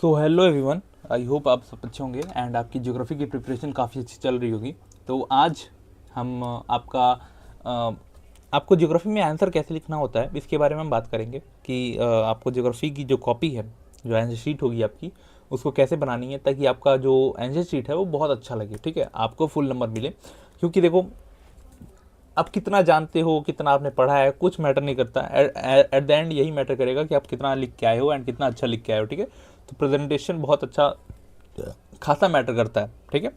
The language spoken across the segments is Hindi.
So hello everyone, I hope आप सब अच्छे होंगे एंड आपकी ज्योग्राफी की प्रिपरेशन काफ़ी अच्छी चल रही होगी। तो आज हम आपको ज्योग्राफी में आंसर कैसे लिखना होता है इसके बारे में हम बात करेंगे कि आपको ज्योग्राफी की जो कॉपी है, जो आंसर शीट होगी आपकी, उसको कैसे बनानी है ताकि आपका जो आंसर शीट है वो बहुत अच्छा लगे। ठीक है, आपको फुल नंबर मिले। क्योंकि देखो, आप कितना जानते हो, कितना आपने पढ़ा है, कुछ मैटर नहीं करता। एट द एंड यही मैटर करेगा कि आप कितना लिख के आए हो एंड कितना अच्छा लिख के आए हो। ठीक है, तो प्रेजेंटेशन बहुत अच्छा खासा मैटर करता है। ठीक है,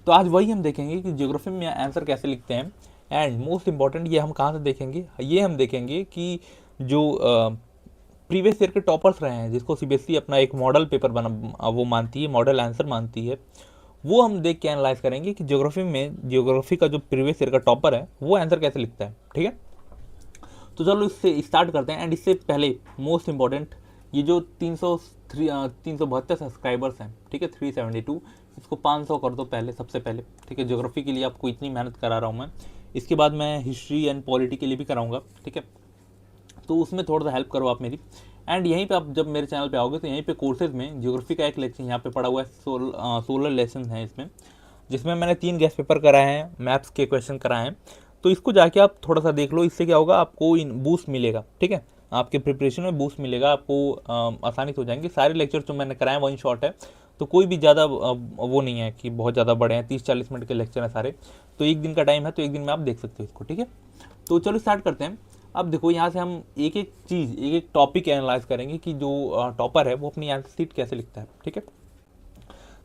तो आज वही हम देखेंगे कि ज्योग्राफी में आंसर कैसे लिखते हैं। एंड मोस्ट इंपॉर्टेंट, ये हम कहाँ से देखेंगे, ये हम देखेंगे कि जो प्रीवियस ईयर के टॉपर्स रहे हैं, जिसको सीबीएसई अपना एक मॉडल पेपर बना वो मानती है, मॉडल आंसर मानती है, वो हम देख के एनालाइज करेंगे कि ज्योग्राफी का जो प्रीवियस ईयर का टॉपर है वो आंसर कैसे लिखता है। ठीक है, तो चलो इससे स्टार्ट करते हैं। एंड इससे पहले मोस्ट इंपॉर्टेंट, ये जो 372 सब्सक्राइबर्स हैं, ठीक है, 372, इसको 500 कर दो पहले, सबसे पहले। ठीक है, ज्योग्राफी के लिए आपको इतनी मेहनत करा रहा हूँ मैं, इसके बाद मैं हिस्ट्री एंड पॉलिटी के लिए भी कराऊंगा। ठीक है, तो उसमें थोड़ा सा हेल्प करो आप मेरी। एंड यहीं पे आप जब मेरे चैनल पे आओगे तो यहीं पे कोर्सेज में ज्योग्राफी का एक लेक्चर यहाँ पे पड़ा हुआ है, सोलर लेसन है इसमें, जिसमें मैंने 3 गेस्ट पेपर कराए हैं, मैथ्स के क्वेश्चन कराए हैं। तो इसको जाके आप थोड़ा सा देख लो, इससे क्या होगा, आपको बूस्ट मिलेगा। ठीक है, आपके प्रिपरेशन में बूस्ट मिलेगा, आपको आसानी से हो जाएंगे। सारे लेक्चर जो मैंने कराए वन शॉट है, तो कोई भी ज़्यादा वो नहीं है कि बहुत ज़्यादा बड़े हैं, 30-40 मिनट के लेक्चर हैं सारे। तो एक दिन का टाइम है, तो एक दिन में आप देख सकते हो इसको। ठीक है, तो चलो स्टार्ट करते हैं। अब देखो, यहाँ से हम एक एक चीज़, एक एक टॉपिक एनालाइज करेंगे कि जो टॉपर है वो अपनी आंसर शीट कैसे लिखता है। ठीक है,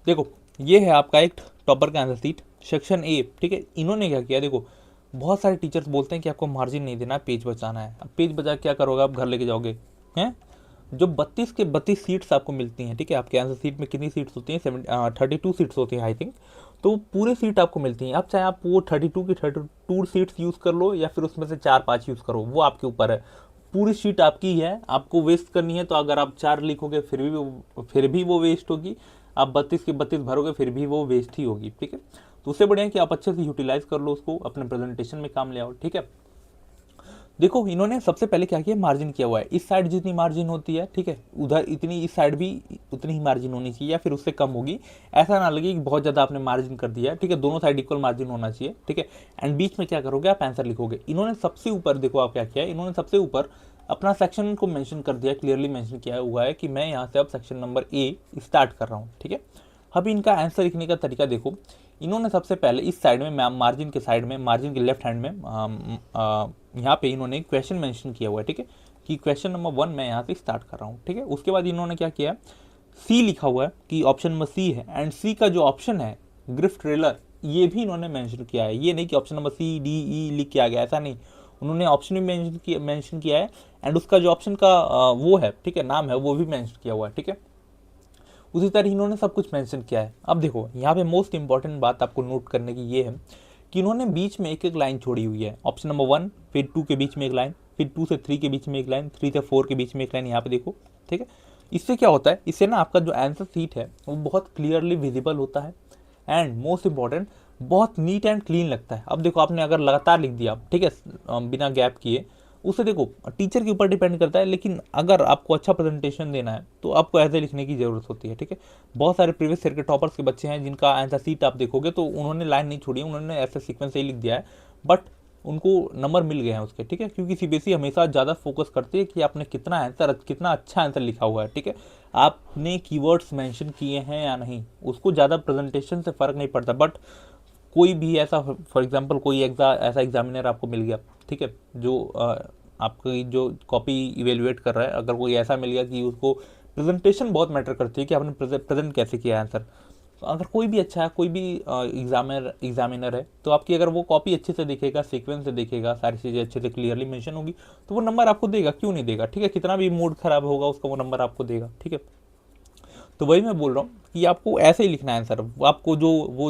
देखो, ये है आपका एक टॉपर का आंसर शीट, सेक्शन ए। ठीक है, इन्होंने क्या किया, देखो, बहुत सारे टीचर्स बोलते हैं कि आपको मार्जिन नहीं देना, पेज बचाना है। अब पेज बचा क्या करोगे, आप घर लेके जाओगे हैं। जो 32 के 32 सीट्स आपको मिलती हैं, ठीक है, आपके आंसर सीट में कितनी सीट्स होती हैं, 32 सीट्स होती हैं आई थिंक। तो पूरे सीट आपको मिलती हैं। अब चाहे आप वो 32 की 32 सीट्स यूज़ कर लो या फिर उसमें से 4-5 यूज़ करो, वो आपके ऊपर है। पूरी शीट आपकी है, आपको वेस्ट करनी है। तो अगर आप 4 लिखोगे फिर भी वो वेस्ट होगी, आप 32 के 32 भरोगे फिर भी वो वेस्ट ही होगी। ठीक है, तो उससे बढ़िया कि आप अच्छे से यूटिलाइज कर लो उसको, अपने प्रेजेंटेशन में काम ले आओ। ठीक है, देखो, इन्होंने सबसे पहले क्या किया, मार्जिन किया हुआ है। इस साइड जितनी मार्जिन होती है, ठीक है, उधर इतनी, इस साइड भी उतनी ही मार्जिन होनी चाहिए या फिर उससे कम होगी। ऐसा ना लगे कि बहुत ज़्यादा आपने मार्जिन कर दिया है। ठीक है, दोनों साइड इक्वल मार्जिन होना चाहिए। ठीक है, एंड बीच में क्या करोगे, आप आंसर लिखोगे। इन्होंने सबसे ऊपर, देखो आप क्या किया है, इन्होंने सबसे ऊपर अपना सेक्शन को मेंशन कर दिया, क्लियरली मेंशन किया हुआ है कि मैं यहाँ से अब सेक्शन नंबर ए स्टार्ट कर रहा हूँ। ठीक है, अब इनका आंसर लिखने का तरीका देखो, इन्होंने सबसे पहले इस साइड में, मार्जिन के साइड में, मार्जिन के लेफ्ट हैंड में, यहाँ पे इन्होंने क्वेश्चन मेंशन किया हुआ है। ठीक है, कि क्वेश्चन नंबर 1 मैं यहाँ से स्टार्ट कर रहा हूँ। ठीक है, उसके बाद इन्होंने क्या किया, सी लिखा हुआ है कि ऑप्शन नंबर सी है। एंड सी का जो ऑप्शन है, ग्रिफ्ट ट्रेलर, ये भी इन्होंने मेंशन किया है। ये नहीं कि option number C D E लिख के आ गया, ऐसा नहीं, उन्होंने ऑप्शन भी मेंशन किया है। एंड उसका जो ऑप्शन का वो है, ठीक है, नाम है, वो भी मेंशन किया हुआ है। ठीक है, उसी तरह इन्होंने सब कुछ मेंशन किया है। अब देखो, यहाँ पे मोस्ट इंपॉर्टेंट बात आपको नोट करने की ये है कि इन्होंने बीच में एक एक लाइन छोड़ी हुई है। ऑप्शन नंबर 1, फिर 2 के बीच में एक लाइन, फिर 2 से 3 के बीच में एक लाइन, 3 से 4 के बीच में एक लाइन, यहाँ पे देखो। ठीक है, इससे क्या होता है, इससे ना आपका जो आंसर शीट है वो बहुत क्लियरली विजिबल होता है। एंड मोस्ट इंपॉर्टेंट, बहुत नीट एंड क्लीन लगता है। अब देखो, आपने अगर लगातार लिख दिया, ठीक है, बिना गैप किए, उससे देखो टीचर के ऊपर डिपेंड करता है, लेकिन अगर आपको अच्छा प्रेजेंटेशन देना है तो आपको ऐसे लिखने की जरूरत होती है। ठीक है, बहुत सारे प्रीवियस ईयर के टॉपर्स के बच्चे हैं जिनका आंसर सीट आप देखोगे तो उन्होंने लाइन नहीं छोड़ी है, उन्होंने ऐसे सीक्वेंस से ही लिख दिया है, बट उनको नंबर मिल गए हैं उसके। ठीक है, क्योंकि सीबीएसई हमेशा ज़्यादा फोकस करती है कि आपने कितना आंसर, कितना अच्छा आंसर लिखा हुआ है। ठीक है, आपने कीवर्ड्स मेंशन किए हैं या नहीं, उसको ज़्यादा प्रेजेंटेशन से फ़र्क नहीं पड़ता। बट कोई भी ऐसा, फॉर एग्जांपल कोई ऐसा एग्जामिनर आपको मिल गया, ठीक है, जो आपकी जो कॉपी इवेलुएट कर रहा है, अगर कोई ऐसा मिल गया कि उसको प्रेजेंटेशन बहुत मैटर करती है कि आपने प्रेजेंट कैसे किया आंसर, तो अगर कोई भी अच्छा है, कोई भी एग्जामिनर है, तो आपकी अगर वो कॉपी अच्छे से देखेगा, सीक्वेंस से देखेगा, सारी चीज़ें अच्छे से क्लियरली मेंशन होगी, तो वो नंबर आपको देगा, क्यों नहीं देगा। ठीक है, कितना भी मूड खराब होगा उसका, वो नंबर आपको देगा। ठीक है, तो वही मैं बोल रहा हूँ कि आपको ऐसे ही लिखना है आंसर। आपको जो वो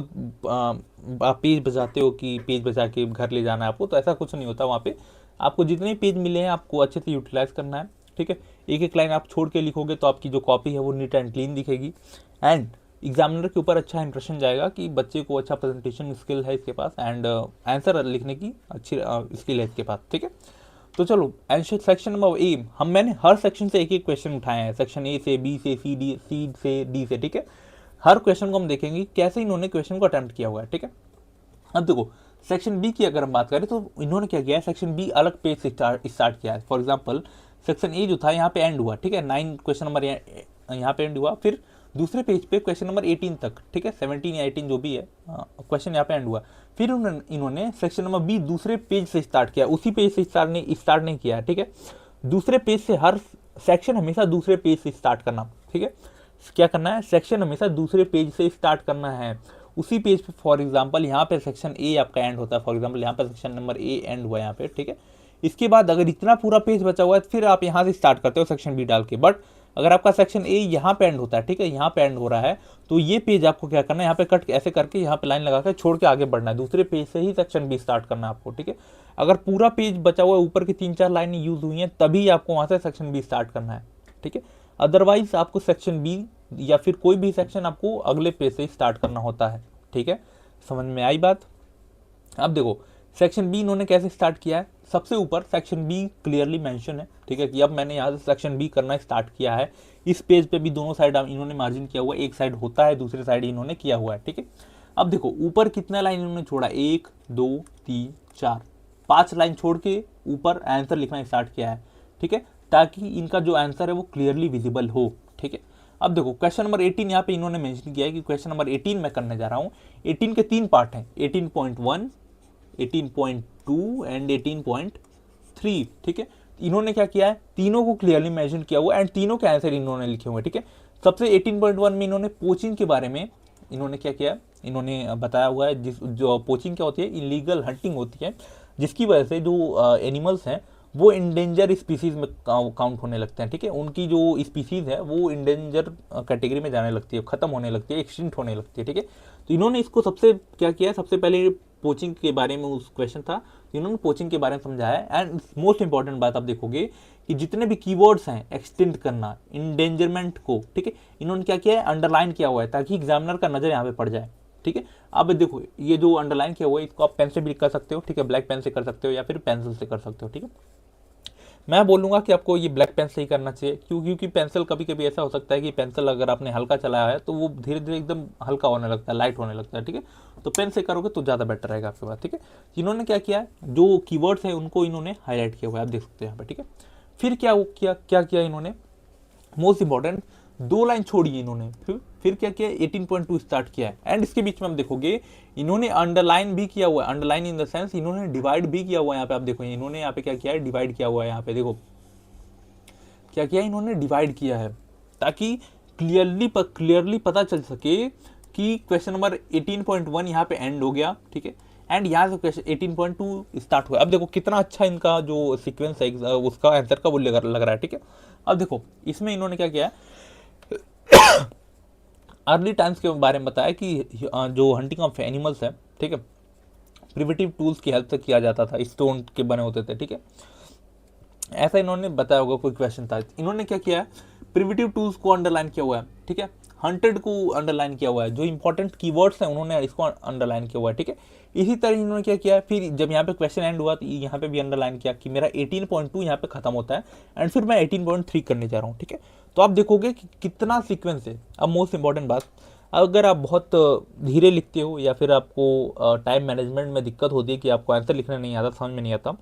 आप पेज बजाते हो कि पेज बजा के घर ले जाना है आपको, तो ऐसा कुछ नहीं होता। वहाँ पे आपको जितने पेज मिले हैं आपको अच्छे से यूटिलाइज करना है। ठीक है, एक एक लाइन आप छोड़ के लिखोगे तो आपकी जो कॉपी है वो नीट एंड क्लीन दिखेगी। एंड एग्जामिनर के ऊपर अच्छा इंप्रेशन जाएगा कि बच्चे को अच्छा प्रेजेंटेशन स्किल है इसके पास, एंड आंसर लिखने की अच्छी स्किल है इसके पास। ठीक है, तो चलो सेक्शन नंबर ए, मैंने हर सेक्शन से एक एक क्वेश्चन उठाए हैं, सेक्शन ए से, बी से, सी से, डी से, ठीक है। हर क्वेश्चन को हम देखेंगे कैसे इन्होंने क्वेश्चन को अटेम्प्ट किया हुआ है, ठीक है। अब देखो सेक्शन बी की अगर हम बात करें तो इन्होंने क्या किया है, सेक्शन बी अलग पेज से स्टार्ट किया है। फॉर एग्जांपल सेक्शन ए जो था यहाँ पे एंड हुआ, ठीक है, 9 क्वेश्चन नंबर यहाँ पे एंड हुआ, फिर दूसरे पेज पे क्वेश्चन नंबर 18 तक, ठीक है, 17 या 18 जो भी है क्वेश्चन यहाँ पे एंड हुआ। फिर इन्होंने सेक्शन नंबर बी दूसरे पेज से स्टार्ट किया, उसी पेज से स्टार्ट नहीं किया, ठीक है। दूसरे पेज से हर सेक्शन हमेशा दूसरे पेज से स्टार्ट करना, ठीक है। क्या करना है, सेक्शन हमेशा दूसरे पेज से स्टार्ट करना है, उसी पेज पे। फॉर एग्जांपल यहाँ पे सेक्शन ए आपका एंड होता है, फॉर एग्जांपल यहाँ पे सेक्शन नंबर ए एंड हुआ यहाँ पे, ठीक है। इसके बाद अगर इतना पूरा पेज बचा हुआ है फिर आप यहाँ से स्टार्ट करते हो सेक्शन बी डाल के। बट अगर आपका सेक्शन ए यहाँ पे एंड होता है, ठीक है, यहाँ पे एंड हो रहा है, तो ये पेज आपको क्या करना है, यहाँ पे कट ऐसे करके यहाँ पे लाइन लगा के छोड़ के आगे बढ़ना है, दूसरे पेज से ही सेक्शन बी स्टार्ट करना है आपको, ठीक है। अगर पूरा पेज बचा हुआ है, ऊपर की 3-4 लाइनें यूज हुई हैं, तभी आपको वहाँ से सेक्शन बी स्टार्ट करना है, ठीक है। अदरवाइज आपको सेक्शन बी या फिर कोई भी सेक्शन आपको अगले पेज से स्टार्ट करना होता है, ठीक है। समझ में आई बात। अब देखो सेक्शन बी इन्होंने कैसे स्टार्ट किया है, सबसे ऊपर सेक्शन बी क्लियरली मेंशन है, ठीक है, कि अब मैंने यहाँ से सेक्शन बी करना स्टार्ट किया है। इस पेज पे भी दोनों साइड इन्होंने मार्जिन किया हुआ है, एक साइड होता है, दूसरी साइड इन्होंने किया हुआ है, ठीक है। अब देखो ऊपर कितना लाइन इन्होंने छोड़ा, 1 2 3 4 5 लाइन छोड़ के ऊपर आंसर लिखना स्टार्ट किया है, ठीक है, ताकि इनका जो आंसर है वो क्लियरली विजिबल हो, ठीक है। अब देखो क्वेश्चन नंबर 18 यहाँ पे इन्होंने मेंशन किया है कि क्वेश्चन नंबर 18 मैं करने जा रहा हूँ। 18 के 3 पार्ट हैं, 18.1, 18.2 एंड 18.3, ठीक है। इन्होंने क्या किया है, तीनों को क्लियरली मेंशन किया हुआ एंड तीनों के आंसर इन्होंने लिखे हुए हैं, ठीक है। सबसे 18.1 में इन्होंने पोचिंग के बारे में इन्होंने क्या किया, इन्होंने बताया हुआ है, जो पोचिंग क्या होती है, इलीगल हंटिंग होती है, जिसकी वजह से जो एनिमल्स हैं वो इंडेंजर स्पीसीज में काउंट होने लगते हैं, ठीक है। उनकी जो स्पीसीज है वो इंडेंजर कैटेगरी में जाने लगती है, खत्म होने लगती है, एक्सटिंक्ट होने लगती है, ठीक है। तो इन्होंने इसको सबसे क्या किया, सबसे पहले पोचिंग के बारे में उस क्वेश्चन था, इन्होंने पोचिंग के बारे में समझाया है। एंड मोस्ट इंपॉर्टेंट बात आप देखोगे कि जितने भी कीवर्ड्स हैं, एक्सटिंक्ट करना, इंडेंजरमेंट को, ठीक है, इन्होंने क्या किया है, अंडरलाइन किया हुआ है ताकि एग्जामिनर का नजर यहाँ पे पड़ जाए, ठीक है। अब देखो ये जो अंडरलाइन किया हुआ है इसको आप पेन से भी कर सकते हो, ठीक है, ब्लैक पेन से कर सकते हो या फिर पेंसिल से कर सकते हो, ठीक है। मैं बोलूँगा कि आपको ये ब्लैक पेन से ही करना चाहिए, क्योंकि पेंसिल कभी कभी ऐसा हो सकता है कि पेंसिल अगर आपने हल्का चलाया है तो वो धीरे धीरे एकदम हल्का होने लगता है, लाइट होने लगता है, ठीक है। तो पेन से करोगे तो ज़्यादा बेटर रहेगा आपके पास, ठीक है। इन्होंने क्या किया है, जो कीवर्ड्स हैं उनको इन्होंने हाईलाइट किया हुआ है, आप देख सकते हैं यहाँ पे, ठीक है। फिर क्या किया इन्होंने, मोस्ट इंपॉर्टेंट 2 लाइन छोड़ी इन्होंने, फिर क्या किया, 18.2 स्टार्ट किया है। एंड इसके बीच में हम देखोगे इन्होंने अंडरलाइन भी किया हुआ है, अंडरलाइन इन द सेंस इन्होंने डिवाइड भी किया हुआ है। यहाँ पे आप देखो इन्होंने यहाँ पे क्या किया है, डिवाइड किया हुआ है। यहाँ पे देखो क्या किया इन्होंने, डिवाइड किया है, ताकि क्लियरली पता चल सके कि क्वेश्चन नंबर 18.1 यहाँ पे एंड हो गया, ठीक है, एंड यहाँ से क्वेश्चन 18.2 स्टार्ट हुआ। अब देखो कितना अच्छा इनका जो सीक्वेंस है उसका आंसर का वो लग रहा है, ठीक है। अब देखो इसमें इन्होंने क्या किया, अर्ली टाइम्स के बारे में बताया कि जो हंटिंग ऑफ एनिमल्स है, ठीक है, प्रिमिटिव टूल्स की हेल्प से किया जाता था, स्टोन के बने होते थे, ठीक है, ऐसा इन्होंने बताया होगा, कोई क्वेश्चन था। इन्होंने क्या किया है, प्रिमिटिव टूल्स को अंडरलाइन किया हुआ है, ठीक है, हंटेड को अंडरलाइन किया हुआ है, जो इंपॉर्टेंट कीवर्ड्स हैं उन्होंने इसको अंडरलाइन किया हुआ है, ठीक है। इसी तरह इन्होंने क्या किया, फिर जब यहाँ पे क्वेश्चन एंड हुआ तो यहाँ पे भी अंडरलाइन किया कि मेरा 18.2 यहाँ पे खत्म होता है एंड फिर मैं 18.3 करने जा रहा हूँ, ठीक है। तो आप देखोगे कि कितना सीक्वेंस है। अब मोस्ट इंपॉर्टेंट बात, अगर आप बहुत धीरे लिखते हो या फिर आपको टाइम मैनेजमेंट में दिक्कत होती है कि आपको आंसर लिखना नहीं आता, समझ में नहीं आता,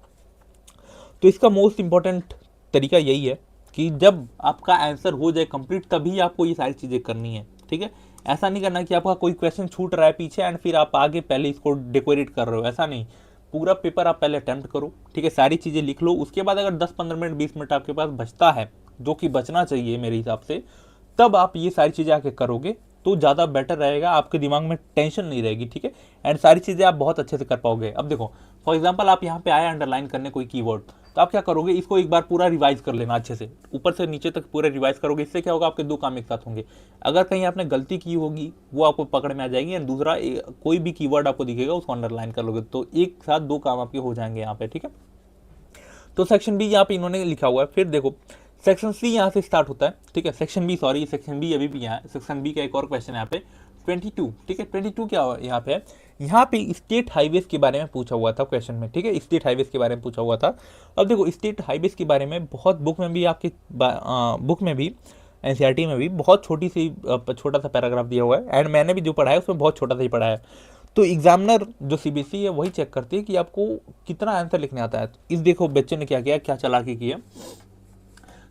तो इसका मोस्ट इंपॉर्टेंट तरीका यही है कि जब आपका आंसर हो जाए कंप्लीट तभी आपको ये सारी चीज़ें करनी है, ठीक है। ऐसा नहीं करना कि आपका कोई क्वेश्चन छूट रहा है पीछे एंड फिर आप आगे पहले इसको डेकोरेट कर रहे हो, ऐसा नहीं। पूरा पेपर आप पहले अटेम्प्ट करो, ठीक है, सारी चीज़ें लिख लो, उसके बाद अगर 10-15 मिनट 20 मिनट आपके पास बचता है, जो कि बचना चाहिए मेरे हिसाब से, तब आप ये सारी चीज़ें आके करोगे तो ज़्यादा बेटर रहेगा, आपके दिमाग में टेंशन नहीं रहेगी, ठीक है, एंड सारी चीज़ें आप बहुत अच्छे से कर पाओगे। अब देखो फॉर एग्जांपल आप यहाँ पे आए अंडरलाइन करने कोई कीवर्ड, तो आप क्या करोगे, इसको एक बार पूरा रिवाइज कर लेना अच्छे से, ऊपर से नीचे तक पूरा रिवाइज करोगे। इससे क्या होगा, आपके 2 काम एक साथ होंगे। अगर कहीं आपने गलती की होगी वो आपको पकड़ में आ जाएगी, एंड दूसरा कोई भी कीवर्ड आपको दिखेगा उसको अंडरलाइन कर लोगे, तो एक साथ 2 काम आपके हो जाएंगे यहाँ पे, ठीक है। तो सेक्शन बी यहाँ पे इन्होंने लिखा हुआ है। फिर देखो सेक्शन सी यहाँ से स्टार्ट होता है, ठीक है, सेक्शन बी अभी भी यहाँ है। सेक्शन बी का एक और क्वेश्चन यहाँ पे, 22, ठीक है। 22 क्या यहाँ पे है, यहाँ पे स्टेट हाईवेज के बारे में पूछा हुआ था क्वेश्चन में, ठीक है। स्टेट हाईवेज के बारे में पूछा हुआ था। अब देखो स्टेट हाईवेज के बारे में बहुत बुक में भी आपके बुक में भी एनसीईआरटी में भी बहुत छोटा सा पैराग्राफ दिया हुआ है, एंड मैंने भी जो पढ़ा है उसमें बहुत छोटा सा ही पढ़ा है। तो एग्जामिनर जो सीबीएसई है वही चेक करती है कि आपको कितना आंसर लिखने आता है। इस देखो बच्चे ने क्या किया, क्या चालाकी की है।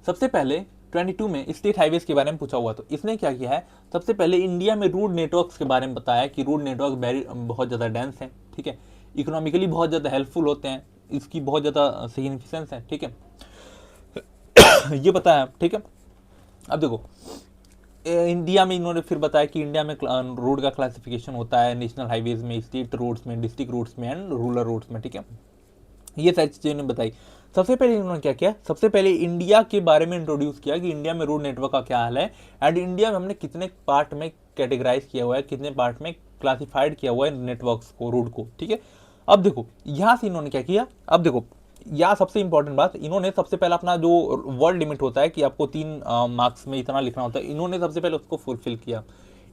सबसे पहले 22 में स्टेट हाईवेज के बारे में पूछा हुआ, तो इसने क्या किया है, सबसे पहले इंडिया में रोड नेटवर्क्स के बारे में बताया कि रोड नेटवर्क बहुत ज़्यादा डेंस है, ठीक है, इकोनॉमिकली बहुत ज़्यादा हेल्पफुल होते हैं, इसकी बहुत ज़्यादा सिग्निफिकेंस है, ठीक है, ये बताया, ठीक है। अब देखो इंडिया में इन्होंने फिर बताया कि इंडिया में रोड का क्लासिफिकेशन होता है नेशनल हाईवेज में, स्टेट रोड्स में, डिस्ट्रिक्ट रोड्स में एंड रूरल रोड्स में, ठीक है। ये सारी चीज़ें इन्होंने बताई। सबसे पहले इन्होंने क्या किया, सबसे पहले इंडिया के बारे में इंट्रोड्यूस किया कि इंडिया में रोड नेटवर्क का क्या हाल है, एंड इंडिया में हमने कितने पार्ट में कैटेगराइज किया हुआ है, कितने पार्ट में क्लासिफाइड किया हुआ है नेटवर्क्स को, रोड को, ठीक है। अब देखो यहाँ से इन्होंने क्या किया, अब देखो यहाँ सबसे इंपॉर्टेंट बात, इन्होंने सबसे पहले अपना जो वर्ड लिमिट होता है कि आपको 3 मार्क्स में इतना लिखना होता है, इन्होंने सबसे पहले उसको फुलफिल किया।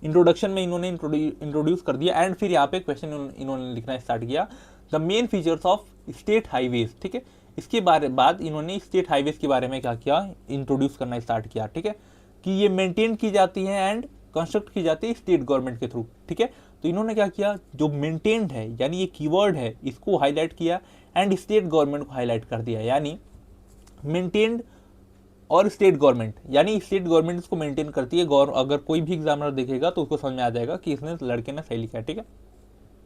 इंट्रोडक्शन में इन्होंने इंट्रोड्यूस कर दिया, एंड फिर यहाँ पे क्वेश्चन इन्होंने लिखना स्टार्ट किया, the main features of state highways, ठीक है। इसके बाद इन्होंने स्टेट हाईवेज के बारे में क्या किया, इंट्रोड्यूस करना स्टार्ट किया, ठीक है, कि ये मेंटेन की जाती है एंड कंस्ट्रक्ट की जाती है स्टेट गवर्नमेंट के थ्रू, ठीक है। तो इन्होंने क्या किया, जो मेंटेन्ड है यानी ये कीवर्ड है इसको हाईलाइट किया, एंड स्टेट गवर्नमेंट को हाईलाइट कर दिया, यानी मेंटेन्ड और स्टेट गवर्नमेंट, यानी स्टेट गवर्नमेंट इसको मेंटेन करती है। अगर कोई भी एग्जामिनर देखेगा तो उसको समझ में आ जाएगा कि इसने लड़के ने सही लिखा है, ठीक है।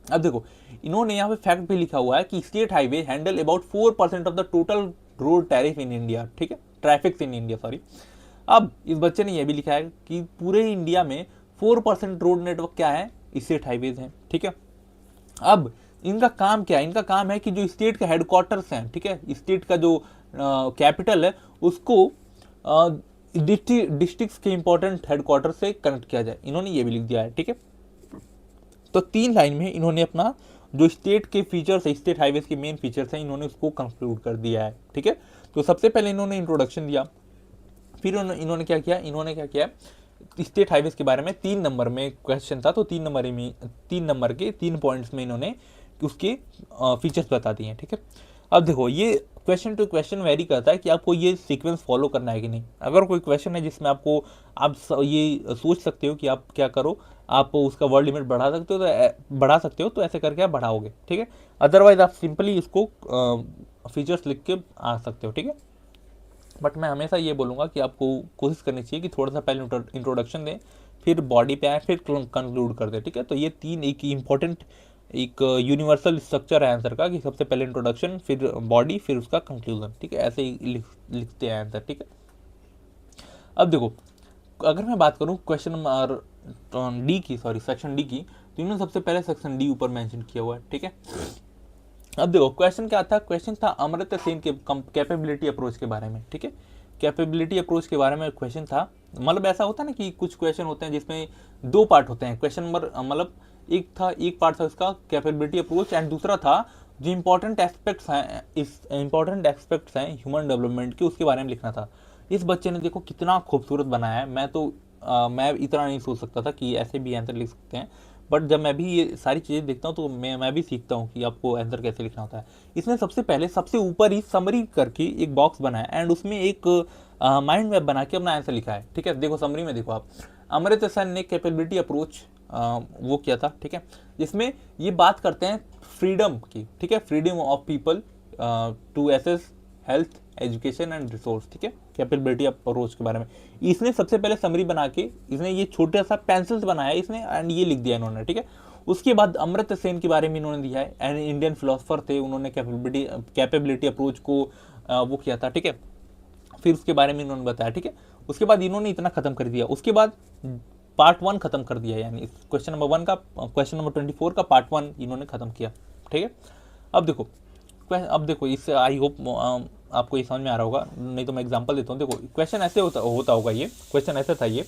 अब देखो इन्होंने यहाँ पे फैक्ट भी लिखा हुआ है कि state highway handle about 4% of the total road tariff in India, ठीक है, ट्रैफिक इन इंडिया, सॉरी। अब इस बच्चे ने यह भी लिखा है कि पूरे इंडिया में 4% रोड नेटवर्क क्या है, स्टेट हाईवेज हैं, ठीक है। अब इनका काम क्या है, इनका काम है कि जो स्टेट के हेडक्वार्टर्स हैं, ठीक है, स्टेट का जो कैपिटल है उसको डिस्ट्रिक्ट्स के इंपॉर्टेंट हेडक्वार्टर से कनेक्ट किया जाए, इन्होंने ये भी लिख दिया है, ठीक है। तो 3 लाइन में इन्होंने अपना जो स्टेट के फीचर्स है, स्टेट हाईवेज के मेन फीचर्स हैं, इन्होंने उसको कंक्लूड कर दिया है, ठीक है। तो सबसे पहले इन्होंने इंट्रोडक्शन दिया, फिर इन्होंने क्या किया, स्टेट हाईवेज के बारे में 3 नंबर में क्वेश्चन था, तो 3 नंबर के 3 पॉइंट्स में इन्होंने उसके फीचर्स बता दिए हैं, ठीक है। अब देखो ये क्वेश्चन टू क्वेश्चन वेरी करता है कि आपको ये सीक्वेंस फॉलो करना है कि नहीं। अगर कोई क्वेश्चन है जिसमें आप ये सोच सकते हो कि आप क्या करो, आप उसका वर्ड लिमिट बढ़ा सकते हो तो ऐसे करके आप बढ़ाओगे, ठीक है। अदरवाइज आप सिंपली इसको फीचर्स लिख के आ सकते हो, ठीक है। बट मैं हमेशा ये बोलूँगा कि आपको कोशिश करनी चाहिए कि थोड़ा सा पहले इंट्रोडक्शन दें, फिर बॉडी पे आए, फिर कंक्लूड कर दें, ठीक है। तो ये 3 एक इंपॉर्टेंट एक यूनिवर्सल स्ट्रक्चर है आंसर का, कि सबसे पहले इंट्रोडक्शन, फिर बॉडी, फिर उसका कंक्लूजन, ठीक है, ऐसे ही लिखते हैं आंसर, ठीक है। अब देखो अगर मैं बात करूँ क्वेश्चन नंबर डी की, सॉरी सेक्शन डी की, तो इन्होंने सबसे पहले सेक्शन डी ऊपर मेंशन किया हुआ है, ठीक है। अब देखो क्वेश्चन क्या था, क्वेश्चन था अमर्त्य सेन के कैपेबिलिटी अप्रोच के बारे में, ठीक है। कैपेबिलिटी अप्रोच के बारे में क्वेश्चन था, मतलब ऐसा होता है ना कि कुछ क्वेश्चन होते हैं जिसमें 2 पार्ट होते हैं। क्वेश्चन नंबर मतलब एक पार्ट था उसका कैपेबिलिटी अप्रोच, एंड दूसरा था जो इंपॉर्टेंट एस्पेक्ट्स हैं ह्यूमन डेवलपमेंट के, उसके बारे में लिखना था। इस बच्चे ने देखो कितना खूबसूरत बनाया है, मैं इतना नहीं सोच सकता था कि ऐसे भी आंसर लिख सकते हैं, बट जब मैं भी ये सारी चीज़ें देखता हूँ तो मैं भी सीखता हूँ कि आपको आंसर कैसे लिखना होता है। इसने सबसे पहले सबसे ऊपर ही समरी करके एक बॉक्स बनाया, एंड उसमें एक माइंड मैप बना के अपना आंसर लिखा है, ठीक है। देखो समरी में देखो आप, अमर्त्य सेन ने कैपेबिलिटी अप्रोच वो किया था, ठीक है, जिसमें ये बात करते हैं फ्रीडम की, ठीक है, freedom of people to access health, education and resource, ठीक है, कैपेबिलिटी अप्रोच के बारे में। इसने सबसे पहले समरी बना के इसने ये छोटा सा पेंसिल बनाया इसने, एंड ये लिख दिया इन्होंने, ठीक है। उसके बाद अमर्त्य सेन के बारे में इन्होंने दिया है, एंड इंडियन फिलोसफर थे, उन्होंने कैपेबिलिटी अप्रोच को वो किया था, ठीक है, फिर उसके बारे में इन्होंने बताया, ठीक है। उसके बाद इन्होंने इतना खत्म कर दिया, उसके बाद पार्ट 1 खत्म कर दिया, यानी क्वेश्चन नंबर 1 का, क्वेश्चन नंबर 24 का पार्ट 1 इन्होंने खत्म किया, ठीक है। अब देखो इससे आई होप आपको ये समझ में आ रहा होगा, नहीं तो मैं एग्जांपल देता हूँ। देखो क्वेश्चन ऐसे होता होगा, ये क्वेश्चन ऐसे था ये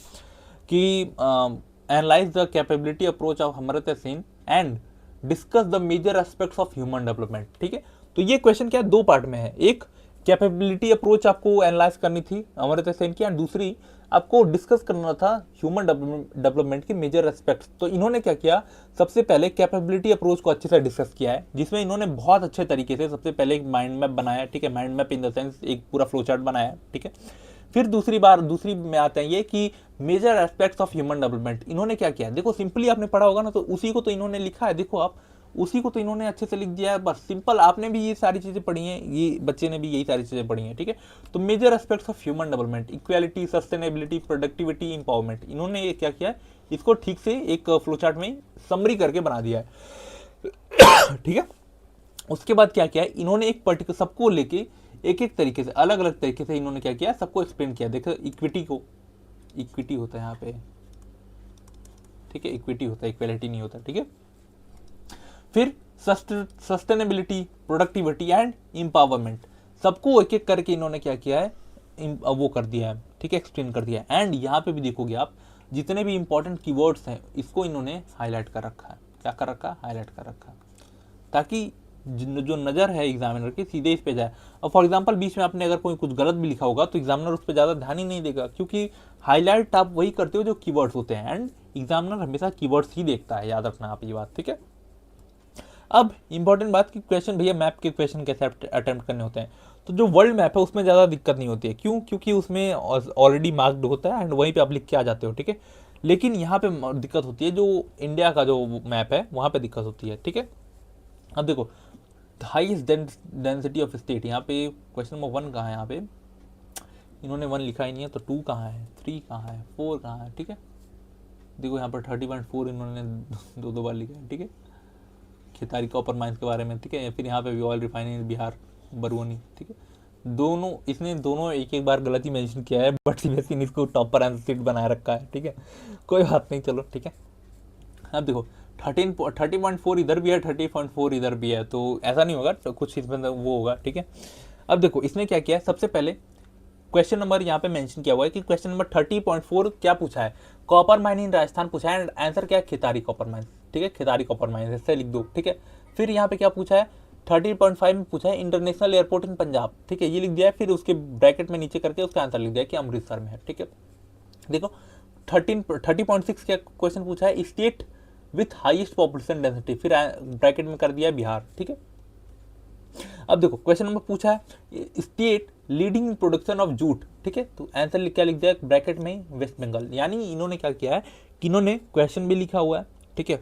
कि analyse the capability approach of Amartya Sen and discuss the major aspects of human development, ठीक है। तो ये क्वेश्चन क्या है, 2 पार्ट में है, एक कैपेबिलिटी अप्रोच आपको एनालाइज करनी थी अमर्त्य सेन की, एंड दूसरी आपको डिस्कस करना था ह्यूमन डेवलपमेंट के मेजर एस्पेक्ट्स। तो इन्होंने क्या किया, सबसे पहले कैपेबिलिटी अप्रोच को अच्छे से डिस्कस किया है, जिसमें इन्होंने बहुत अच्छे तरीके से सबसे पहले एक माइंड मैप बनाया, ठीक है, mind map in the sense एक पूरा फ्लो चार्ट बनाया, ठीक है। फिर दूसरी में आते हैं ये कि major aspects of human development. इन्होंने क्या किया, देखो सिंपली आपने पढ़ा होगा ना, तो उसी को तो इन्होंने लिखा है, देखो आप उसी को तो इन्होंने अच्छे से लिख दिया है, बस सिंपल। आपने भी ये सारी चीजें पढ़ी हैं, ये बच्चे ने भी यही सारी चीजें पढ़ी हैं, ठीक है। तो major aspects of human development, equality, sustainability, productivity, empowerment, इन्होंने ये क्या किया, इसको ठीक से एक फ्लो चार्ट में समरी करके बना दिया है, ठीक है। उसके बाद क्या किया, इन्होंने एक पर्टिकुलर सबको लेके एक एक तरीके से, अलग अलग तरीके से इन्होंने क्या किया, सबको एक्सप्लेन किया। देखो इक्विटी होता है यहाँ पे, ठीक है, इक्विटी होता है, इक्वालिटी नहीं होता, ठीक है। फिर सस्टेनेबिलिटी, प्रोडक्टिविटी एंड एम्पावरमेंट, सबको एक एक करके इन्होंने क्या किया है, वो कर दिया है, ठीक है, एक्सप्लेन कर दिया है। एंड यहाँ पे भी देखोगे आप, जितने भी इंपॉर्टेंट कीवर्ड्स हैं इसको इन्होंने हाईलाइट कर रखा है। क्या कर रखा है, हाईलाइट कर रखा है, ताकि जो नज़र है एग्जामिनर की सीधे इस पे जाए। और फॉर एग्जांपल बीच में आपने अगर कोई कुछ गलत भी लिखा होगा तो एग्जामिनर उस पर ज़्यादा ध्यान ही नहीं देगा, क्योंकि हाईलाइट आप वही करते हो जो कीवर्ड्स होते हैं, एंड एग्जामिनर हमेशा कीवर्ड्स ही देखता है, याद रखना आप ये बात, ठीक है। अब इंपॉर्टेंट बात की क्वेश्चन, भैया मैप के क्वेश्चन कैसे अटेम्प्ट करने होते हैं। तो जो वर्ल्ड मैप है उसमें ज़्यादा दिक्कत नहीं होती है, क्यों, क्योंकि उसमें ऑलरेडी मार्क्ड होता है एंड वहीं पे आप लिख के आ जाते हो, ठीक है। लेकिन यहाँ पे दिक्कत होती है, जो इंडिया का जो मैप है वहाँ पे दिक्कत होती है, ठीक है। अब देखो हाईएस्ट डेंसिटी ऑफ स्टेट, यहाँ पे क्वेश्चन नंबर 1 कहाँ है, यहाँ पे इन्होंने 1 लिखा ही नहीं है, तो 2 कहाँ है, 3 कहाँ है, 4 कहाँ है, ठीक है। देखो यहाँ पर 30.4 इन्होंने दो बार लिखा है, ठीक है, खेतारी कॉपर माइंस के बारे में, ठीक है। फिर यहाँ पे भी ऑयल रिफाइनरी बिहार बरौनी, ठीक है। इसने दोनों एक एक बार गलती मेंशन किया है, बट सीबीएसई ने इसको टॉपर आंसर शीट बनाए रखा है, ठीक है, कोई बात नहीं, चलो ठीक है। अब देखो 30.4 इधर भी है, 30.4 इधर भी है, तो ऐसा नहीं होगा, तो कुछ इसमें वो होगा, ठीक है। अब देखो इसने क्या किया है, सबसे पहले क्वेश्चन नंबर यहाँ पे मेंशन किया हुआ है कि क्वेश्चन नंबर 30.4 क्या पूछा है, कॉपर माइनिंग राजस्थान पूछा है, एंड आंसर क्या है, खेतारी कॉपर माइंस, ठीक है, खेतारी कॉपर माइंस, इससे लिख दो, ठीक है। फिर यहाँ पे क्या पूछा है, 30.5 में पूछा है इंटरनेशनल एयरपोर्ट इन पंजाब, ठीक है, ये लिख दिया है। फिर उसके ब्रैकेट में नीचे करके उसका आंसर लिख दिया कि अमृतसर में है, ठीक है। देखो 30.6 क्या क्वेश्चन पूछा है, state with highest population density, फिर ब्रैकेट में कर दिया है बिहार, ठीक है। अब देखो क्वेश्चन नंबर पूछा है state leading in production of jute, ठीक है, तो आंसर क्या लिख दिया ब्रैकेट में, वेस्ट बंगाल। यानी इन्होंने क्या किया है कि इन्होंने क्वेश्चन भी लिखा हुआ है, ठीक है,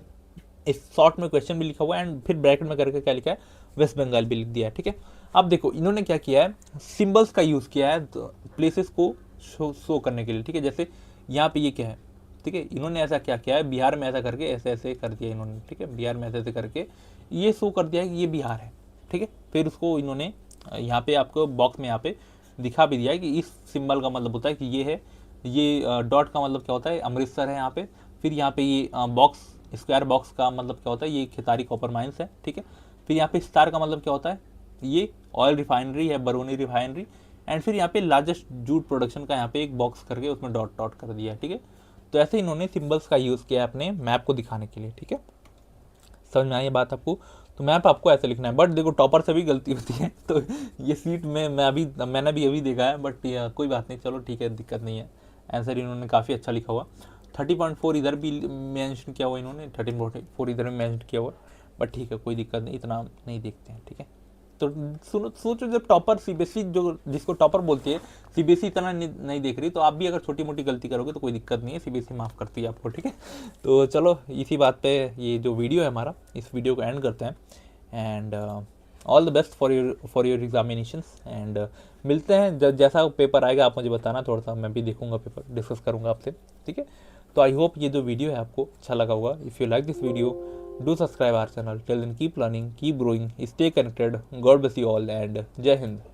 इस शॉर्ट में क्वेश्चन भी लिखा हुआ है, एंड फिर ब्रैकेट में करके क्या लिखा है, वेस्ट बंगाल भी लिख दिया है, ठीक है। अब देखो इन्होंने क्या किया है, सिंबल्स का यूज किया है प्लेसेस को शो करने के लिए, ठीक है। जैसे यहाँ पे ये क्या है, ठीक है, इन्होंने ऐसा क्या किया है, बिहार में ऐसा करके ऐसे ऐसे कर दिया इन्होंने, ठीक है, बिहार में ऐसे ऐसे करके ये शो कर दिया है कि ये बिहार है, ठीक है। फिर उसको इन्होंने यहाँ पे आपको बॉक्स में यहाँ पे दिखा भी दिया है कि इस सिंबल का मतलब होता है कि ये है, ये डॉट का मतलब क्या होता है, अमृतसर है यहाँ पे। फिर यहाँ पे ये बॉक्स, स्क्वायर बॉक्स का मतलब क्या होता है, ये खेतारी कॉपर माइंस है, ठीक है। फिर यहाँ पे स्टार का मतलब क्या होता है, ये ऑयल रिफाइनरी है, बरौनी रिफाइनरी। एंड फिर यहाँ पे लार्जेस्ट जूट प्रोडक्शन का यहाँ पे एक बॉक्स करके उसमें डॉट डॉट कर दिया है, ठीक है। तो ऐसे इन्होंने सिंबल्स का यूज़ किया है अपने मैप को दिखाने के लिए, ठीक है। समझ में आई ये बात आपको। तो मैप आपको ऐसे लिखना है, बट देखो टॉपर से भी गलती होती है, तो ये सीट में मैंने भी अभी देखा है, बट कोई बात नहीं, चलो ठीक है, दिक्कत नहीं है। आंसर इन्होंने काफ़ी अच्छा लिखा हुआ, 30.4 इधर भी मेंशन किया हुआ इन्होंने, 13.4 इधर में मेंशन किया हुआ, बट ठीक है, कोई दिक्कत नहीं, इतना नहीं देखते हैं, ठीक है। तो सुनो सोचो, जब टॉपर सीबीएसई, जो जिसको टॉपर बोलती है, सीबीएसई इतना नहीं देख रही, तो आप भी अगर छोटी मोटी गलती करोगे तो कोई दिक्कत नहीं है, सीबीएसई माफ़ करती है आपको, ठीक है। तो चलो इसी बात पे ये जो वीडियो है हमारा, इस वीडियो को एंड करते हैं, and all the best for your examinations, and मिलते हैं जैसा पेपर आएगा आप मुझे बताना, थोड़ा सा मैं भी देखूंगा पेपर, डिस्कस करूंगा आपसे, ठीक है। तो आई होप ये जो वीडियो है आपको अच्छा लगा होगा। If you like this video, do subscribe our channel. Till then, keep learning, keep growing, stay connected. God bless you all, and Jai Hind.